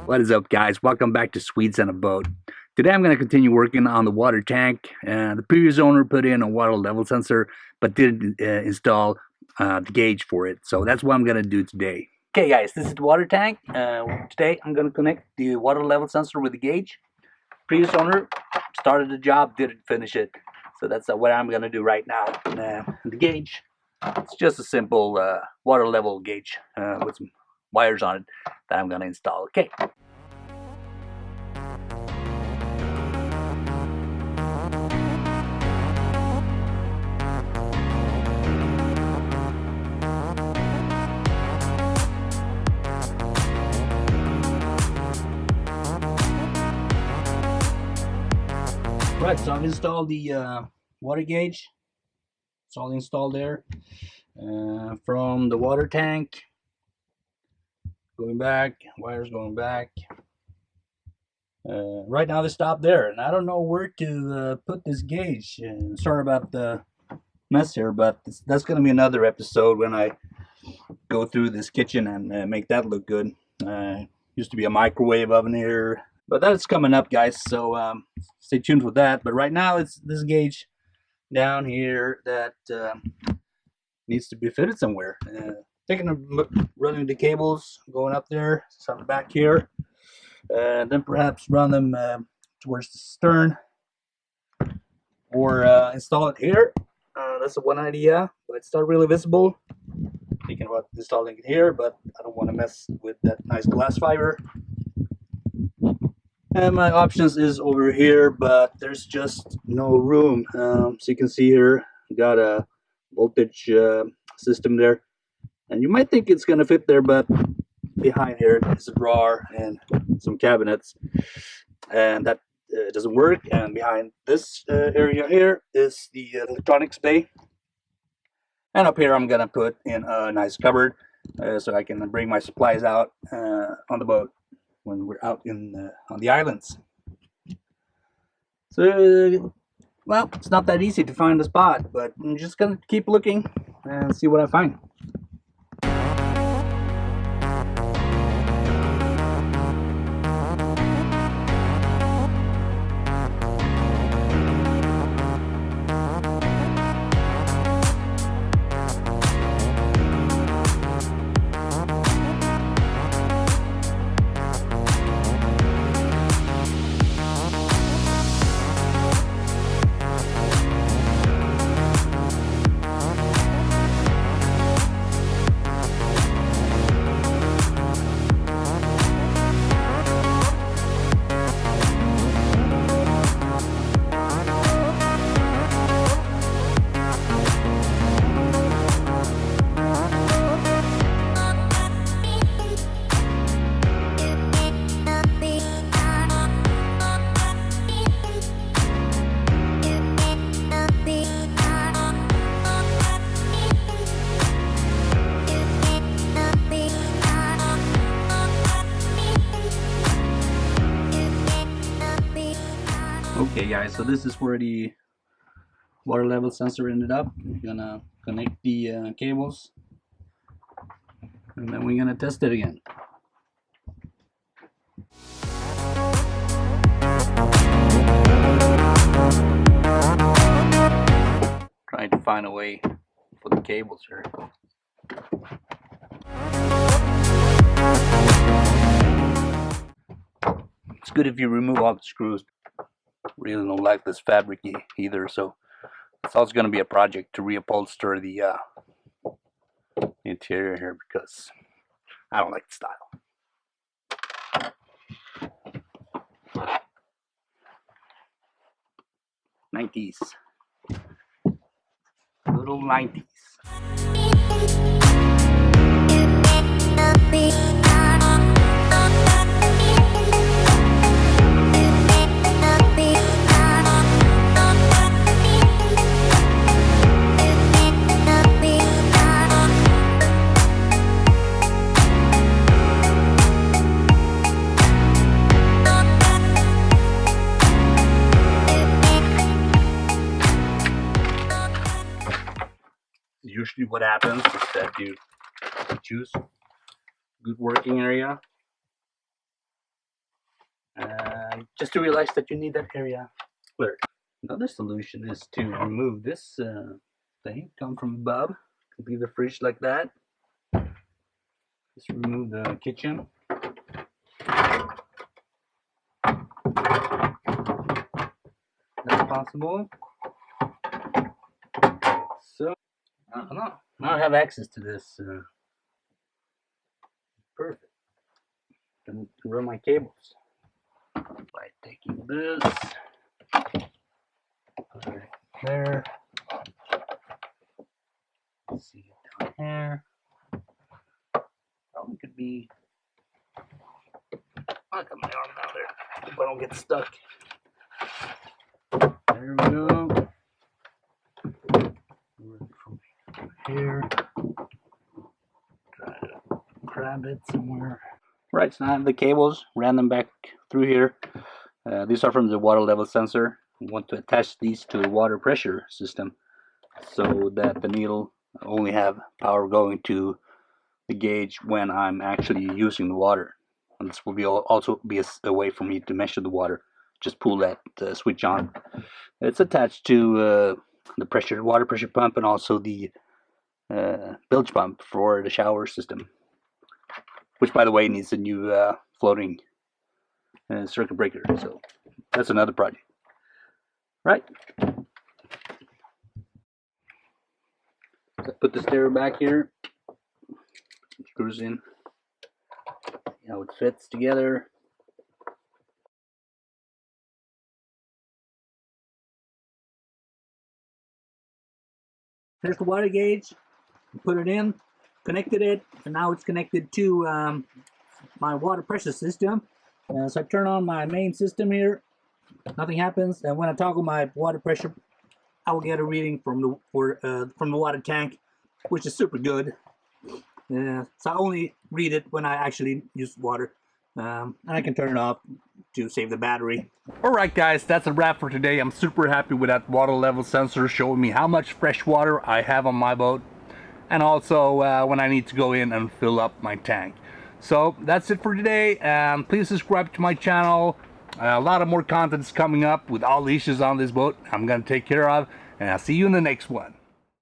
What is up, guys? Welcome back to Swedes on a Boat. Today I'm going to continue working on the water tank. The previous owner put in a water level sensor but didn't install the gauge for it. So that's what I'm going to do today. Okay, guys, this is the water tank. Today I'm going to connect the water level sensor with the gauge. Previous owner started the job, didn't finish it. So that's what I'm going to do right now. The gauge, it's just a simple water level gauge with some wires on it that I'm going to install. Okay. Right, so I've installed the water gauge. It's all installed there. From the water tank, going back, wires going back. Right now they stop there, and I don't know where to put this gauge. Sorry about the mess here, but that's going to be another episode when I go through this kitchen and make that look good. Used to be a microwave oven here, but that's coming up, guys, so stay tuned for that. But right now it's this gauge down here that needs to be fitted somewhere. Taking a look, running the cables, going up there, some back here, and then perhaps run them towards the stern, or install it here. That's one idea, but it's not really visible. Thinking about installing it here, but I don't want to mess with that nice glass fiber. And my options is over here, but there's just no room. So you can see here, got a voltage system there, and you might think it's gonna fit there, but behind here is a drawer and some cabinets, and that doesn't work. And behind this area here is the electronics bay, and up here I'm gonna put in a nice cupboard so I can bring my supplies out on the boat when we're out in on the islands. So well, it's not that easy to find a spot, but I'm just gonna keep looking and see what I find. Okay, guys, so this is where the water level sensor ended up. We're gonna connect the cables, and then we're gonna test it again. Trying to find a way for the cables here. It's good if you remove all the screws. Really don't like this fabric either, so it's also going to be a project to reupholster the interior here, because I don't like the style. 90s. Little 90s. Usually what happens is that you choose a good working area, just to realize that you need that area cleared. Another solution is to remove this thing, come from above, leave the fridge like that. Just remove the kitchen. That's possible. So, I don't know. Now I have access to this. Perfect. And run my cables by taking this. Put it there. Let's see it down here. Probably could be. I'll got my arm down there. Hope I don't get stuck. There we go. From here. Try to grab it somewhere. Right, so now I have the cables, ran them back through here. These are from the water level sensor. We want to attach these to a water pressure system so that the needle only have power going to the gauge when I'm actually using the water. And this will be also be a way for me to measure the water. Just pull that switch on. It's attached to the water pressure pump, and also the bilge pump for the shower system, which by the way needs a new floating circuit breaker. So that's another project. Right. So put the stereo back here. Screws in. See how it fits together. Here's the water gauge. Put it in, connected it, and now it's connected to my water pressure system. So I turn on my main system here. Nothing happens, and when I toggle my water pressure, I will get a reading from the water tank, which is super good. So I only read it when I actually use water, and I can turn it off to save the battery. Alright guys, that's a wrap for today. I'm super happy with that water level sensor showing me how much fresh water I have on my boat, and also when I need to go in and fill up my tank. So that's it for today. Please subscribe to my channel. A lot of more content is coming up with all the issues on this boat I'm going to take care of, and I'll see you in the next one.